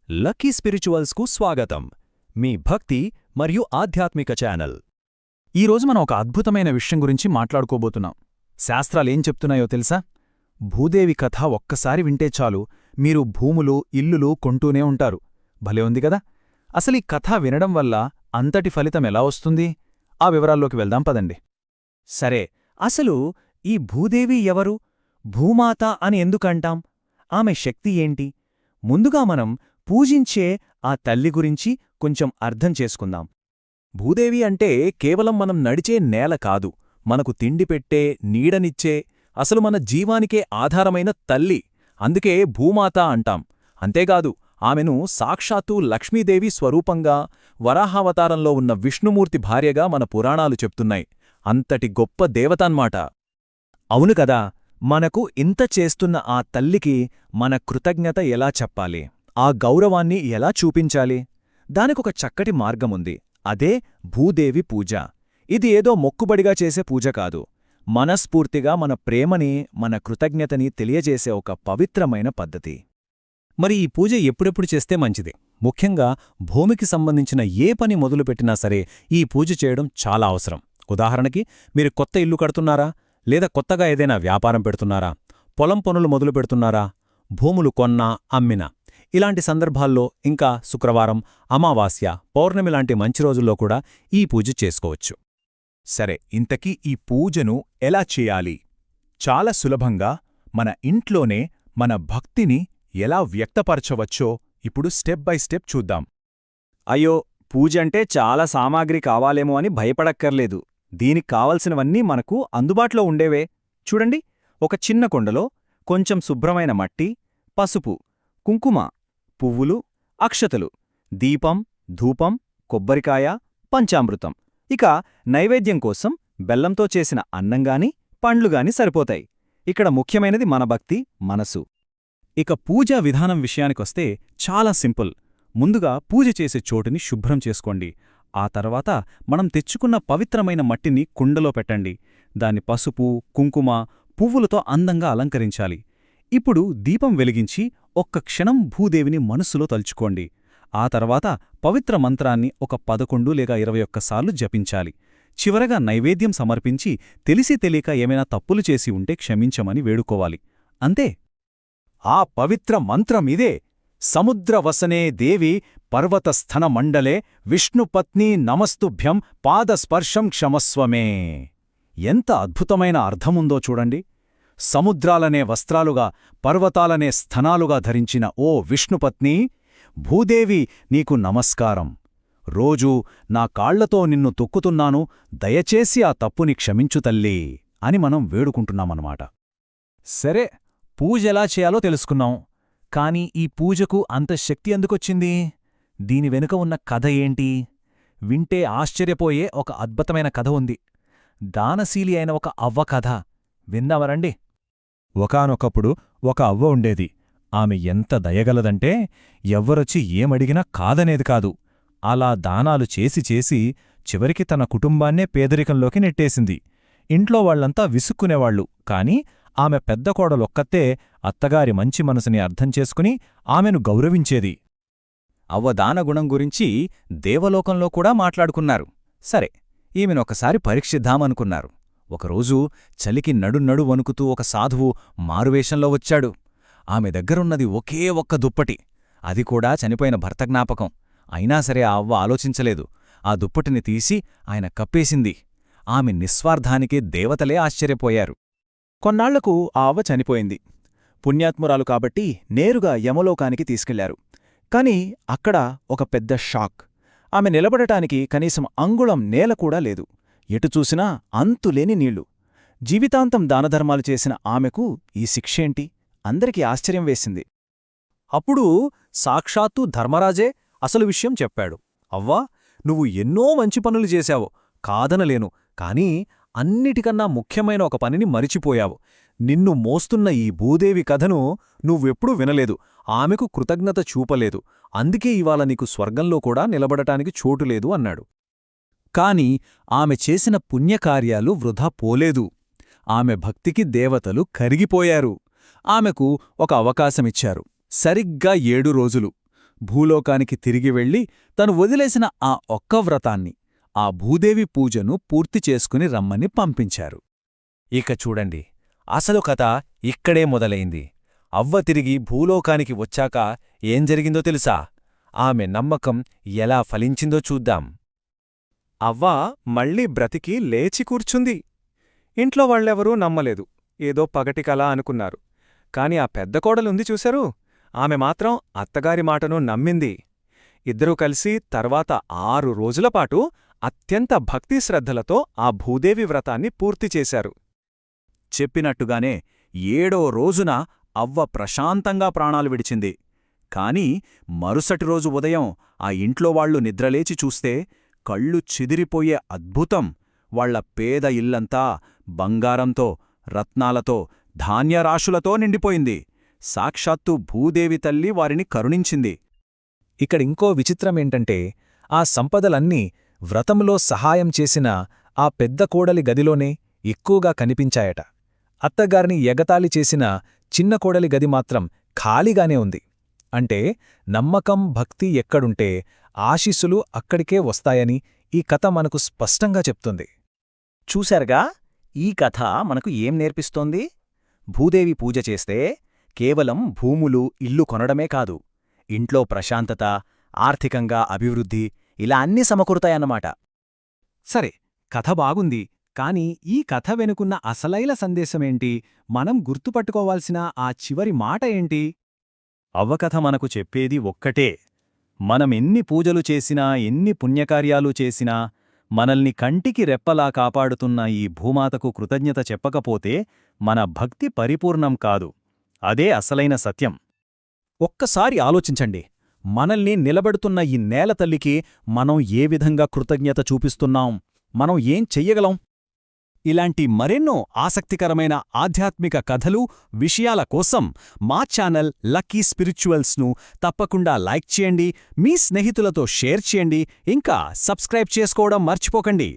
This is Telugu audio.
లక్కీ స్పిరిచువల్స్కు స్వాగతం. మీ భక్తి మరియు ఆధ్యాత్మిక ఛానల్. ఈరోజు మనం ఒక అద్భుతమైన విషయం గురించి మాట్లాడుకోబోతున్నాం. శాస్త్రాలేం చెప్తున్నాయో తెలుసా? భూదేవి కథ ఒక్కసారి వింటే చాలు మీరు భూములు, ఇల్లులు కొంటూనే ఉంటారు. భలే ఉంది కదా? అసలీ కథ వినడం వల్ల అంతటి ఫలితం ఎలా వస్తుంది? ఆ వివరాల్లోకి వెళ్దాం పదండి. సరే, అసలు ఈ భూదేవి ఎవరు? భూమాత అని ఎందుకంటాం? ఆమె శక్తి ఏంటి? ముందుగా మనం పూజించే ఆ తల్లి గురించి కొంచెం అర్థం చేసుకుందాం. భూదేవి అంటే కేవలం మనం నడిచే నేల కాదు, మనకు తిండి పెట్టే, నీడనిచ్చే, అసలు మన జీవానికే ఆధారమైన తల్లి. అందుకే భూమాత అంటాం. అంతేకాదు, ఆమెను సాక్షాత్తూ లక్ష్మీదేవి స్వరూపంగా, వరాహావతారంలో ఉన్న విష్ణుమూర్తి భార్యగా మన పురాణాలు చెప్తున్నాయి. అంతటి గొప్ప దేవతన్మాట. అవును కదా, మనకు ఇంత చేస్తున్న ఆ తల్లికి మన కృతజ్ఞత ఎలా చెప్పాలి? ఆ గౌరవాన్ని ఎలా చూపించాలి? దానికొక చక్కటి మార్గముంది. అదే భూదేవి పూజ. ఇది ఏదో మొక్కుబడిగా చేసే పూజ కాదు. మనస్ఫూర్తిగా మన ప్రేమని, మన కృతజ్ఞతని తెలియజేసే ఒక పవిత్రమైన పద్ధతి. మరి ఈ పూజ ఎప్పుడెప్పుడు చేస్తే మంచిది? ముఖ్యంగా భూమికి సంబంధించిన ఏ పని మొదలుపెట్టినా సరే ఈ పూజ చేయడం చాలా అవసరం. ఉదాహరణకి, మీరు కొత్త ఇల్లు కడుతున్నారా? లేదా కొత్తగా ఏదైనా వ్యాపారం పెడుతున్నారా? పొలం పనులు మొదలు పెడుతున్నారా? భూములు కొన్నా, అమ్మినా. ఇలాంటి సందర్భాల్లో, ఇంకా శుక్రవారం, అమావాస్య, పౌర్ణమి లాంటి మంచి రోజుల్లో కూడా ఈ పూజ చేసుకోవచ్చు. సరే, ఇంతకీ ఈ పూజను ఎలా చేయాలి? చాలా సులభంగా మన ఇంట్లోనే మన భక్తిని ఎలా వ్యక్తపరచవచ్చో ఇప్పుడు స్టెప్ బై స్టెప్ చూద్దాం. అయ్యో, పూజంటే చాలా సామాగ్రి కావాలేమో అని భయపడక్కర్లేదు. దీనికి కావలసినవన్నీ మనకు అందుబాటులో ఉండేవే. చూడండి, ఒక చిన్న కుండలో కొంచెం శుభ్రమైన మట్టి, పసుపు, కుంకుమ, పువ్వులు, అక్షతలు, దీపం, ధూపం, కొబ్బరికాయ, పంచామృతం. ఇక నైవేద్యం కోసం బెల్లంతో చేసిన అన్నంగాని, పండ్లుగాని సరిపోతాయి. ఇక్కడ ముఖ్యమైనది మన భక్తి, మనసు. ఇక పూజా విధానం విషయానికొస్తే చాలా సింపుల్. ముందుగా పూజ చేసే చోటుని శుభ్రం చేసుకోండి. ఆ తర్వాత మనం తెచ్చుకున్న పవిత్రమైన మట్టిని కుండలో పెట్టండి. దాన్ని పసుపు, కుంకుమ, పువ్వులతో అందంగా అలంకరించాలి. ఇప్పుడు దీపం వెలిగించి ఒక్క క్షణం భూదేవిని మనస్సులో తలుచుకోండి. ఆ తర్వాత పవిత్ర మంత్రాన్ని ఒక 11 లేక 21 సార్లు జపించాలి. చివరగా నైవేద్యం సమర్పించి తెలిసి తెలియక ఏమైనా తప్పులు చేసి ఉంటే క్షమించమని వేడుకోవాలి. అంతే. ఆ పవిత్ర మంత్రమిదే. సముద్రవసనే దేవి పర్వతస్థన మండలే విష్ణుపత్నీ నమస్తుభ్యం పాదస్పర్శం క్షమస్వమే. ఎంత అద్భుతమైన అర్థముందో చూడండి. సముద్రాలనే వస్త్రాలుగా, పర్వతాలనే స్థనాలుగా ధరించిన ఓ విష్ణుపత్నీ, భూదేవి నీకు నమస్కారం. రోజూ నా కాళ్లతో నిన్ను తొక్కుతున్నాను, దయచేసి ఆ తప్పుని క్షమించు తల్లీ అని మనం వేడుకుంటున్నామన్నమాట. సరే, పూజెలా చేయాలో తెలుసుకున్నాం. కాని ఈ పూజకు అంత శక్తి ఎందుకొచ్చింది? దీని వెనుక ఉన్న కథ ఏంటి? వింటే ఆశ్చర్యపోయే ఒక అద్భుతమైన కథ ఉంది. దానశీలి అయిన ఒక అవ్వ కథ. విందామరండి. ఒకానొకప్పుడు ఒక అవ్వ ఉండేది. ఆమె ఎంత దయగలదంటే ఎవ్వరొచ్చి ఏమడిగినా కాదనేది కాదు. అలా దానాలు చేసి చేసి చివరికి తన కుటుంబాన్నే పేదరికంలోకి నెట్టేసింది. ఇంట్లో వాళ్లంతా విసుక్కునేవాళ్లు. కాని ఆమె పెద్ద కోడలొక్కతే అత్తగారి మంచి మనసుని అర్థం చేసుకుని ఆమెను గౌరవించేది. అవ్వ దానగుణం గురించి దేవలోకంలో కూడా మాట్లాడుకున్నారు. సరే, ఈమెనొకసారి పరీక్షిద్దామనుకున్నారు. ఒకరోజు చలికి నడు వణుకుతూ ఒక సాధువు మారువేషంలో వచ్చాడు. ఆమె దగ్గరున్నది ఒకే ఒక్క దుప్పటి. అది కూడా చనిపోయిన భర్త జ్ఞాపకం. అయినా సరే ఆ అవ్వ ఆలోచించలేదు. ఆ దుప్పటిని తీసి ఆయన కప్పేసింది. ఆమె నిస్వార్థానికే దేవతలే ఆశ్చర్యపోయారు. కొన్నాళ్లకు ఆ అవ్వ చనిపోయింది. పుణ్యాత్మురాలు కాబట్టి నేరుగా యమలోకానికి తీసుకెళ్లారు. కాని అక్కడ ఒక పెద్ద షాక్. ఆమె నిలబడటానికి కనీసం అంగుళం నేల కూడా లేదు. ఎటు చూసినా అంతులేని నీళ్లు. జీవితాంతం దానధర్మాలు చేసిన ఆమెకు ఈ శిక్షేంటి? అందరికీ ఆశ్చర్యం వేసింది. అప్పుడు సాక్షాత్తూ ధర్మరాజే అసలు విషయం చెప్పాడు. అవ్వా, నువ్వు ఎన్నో మంచి పనులు చేశావు, కాదనలేను. కానీ అన్నిటికన్నా ముఖ్యమైన ఒక పనిని మరిచిపోయావు. నిన్ను మోస్తున్న ఈ భూదేవి కథను నువ్వెప్పుడూ వినలేదు, ఆమెకు కృతజ్ఞత చూపలేదు. అందుకే ఇవాళ నీకు స్వర్గంలో కూడా నిలబడటానికి చోటులేదు అన్నాడు. కాని ఆమె చేసిన పుణ్యకార్యాలు వృధా పోలేదు. ఆమె భక్తికి దేవతలు కరిగిపోయారు. ఆమెకు ఒక అవకాశమిచ్చారు. సరిగ్గా 7 రోజులు. భూలోకానికి తిరిగి వెళ్ళి తను వదిలేసిన ఆ ఒక్క వ్రతాన్ని, ఆ భూదేవి పూజను పూర్తి చేసుకుని రమ్మని పంపించారు. ఇక చూడండి, అసలు కథ ఇక్కడే మొదలైంది. అవ్వ తిరిగి భూలోకానికి వచ్చాక ఏం జరిగిందో తెలుసా? ఆమె నమ్మకం ఎలా ఫలించిందో చూద్దాం. అవ్వ మళ్ళీ బ్రతికి లేచి కూర్చుంది. ఇంట్లో వాళ్ళెవరూ నమ్మలేదు, ఏదో పగటి కల అనుకున్నారు. కాని ఆ పెద్ద కోడలుంది చూశారు, ఆమె మాత్రం అత్తగారి మాటను నమ్మింది. ఇద్దరూ కలిసి తర్వాత 6 రోజులపాటు అత్యంత భక్తిశ్రద్ధలతో ఆ భూదేవి వ్రతాన్ని పూర్తిచేశారు. చెప్పినట్టుగానే 7వ రోజున అవ్వ ప్రశాంతంగా ప్రాణాలు విడిచింది. కాని మరుసటి రోజు ఉదయం ఆ ఇంట్లో వాళ్లు నిద్రలేచి చూస్తే కళ్ళు చెదిరిపోయే అద్భుతం! వాళ్ల పేద ఇల్లంతా బంగారంతో, రత్నాలతో, ధాన్యరాశులతో నిండిపోయింది. సాక్షాత్తు భూదేవి తల్లి వారిని కరుణించింది. ఇక్కడింకో విచిత్రమేంటంటే, ఆ సంపదలన్నీ వ్రతంలో సహాయం చేసిన ఆ పెద్ద కోడలి గదిలోనే ఎక్కువగా కనిపించాయట. అత్తగారిని ఎగతాళి చేసిన చిన్న కోడలి గది మాత్రం ఖాళీగానే ఉంది. అంటే నమ్మకం, భక్తి ఎక్కడుంటే ఆశీస్సులు అక్కడికే వస్తాయని ఈ కథ మనకు స్పష్టంగా చెప్తుంది. చూశారుగా, ఈ కథ మనకు ఏం నేర్పిస్తోంది? భూదేవి పూజ చేస్తే కేవలం భూములు, ఇల్లు కొనడమే కాదు, ఇంట్లో ప్రశాంతత, ఆర్థికంగా అభివృద్ధి ఇలా అన్నీ సమకూరుతాయన్నమాట. సరే, కథ బాగుంది. కాని ఈ కథ వెనుకున్న అసలైన సందేశమేంటి? మనం గుర్తుపట్టుకోవాల్సిన ఆ చివరి మాట ఏంటి? అవ్వకథ మనకు చెప్పేది ఒక్కటే: మనమెన్ని పూజలు చేసినా, ఎన్ని పుణ్యకార్యాలు చేసినా, మనల్ని కంటికి రెప్పలా కాపాడుతున్న ఈ భూమాతకు కృతజ్ఞత చెప్పకపోతే మన భక్తి పరిపూర్ణం కాదు. అదే అసలైన సత్యం. ఒక్కసారి ఆలోచించండి. మనల్ని నిలబెడుతున్న ఈ నేలతల్లికి మనం ఏ విధంగా కృతజ్ఞత చూపిస్తున్నాం? మనం ఏం చెయ్యగలం? ఇలాంటి మరెన్నో ఆసక్తికరమైన ఆధ్యాత్మిక కథలు, విషయాల కోసం మా ఛానల్ లక్కీ స్పిరిచువల్స్ను తప్పకుండా లైక్ చేయండి, మీ స్నేహితులతో షేర్ చేయండి, ఇంకా సబ్స్క్రైబ్ చేసుకోవడం మర్చిపోకండి.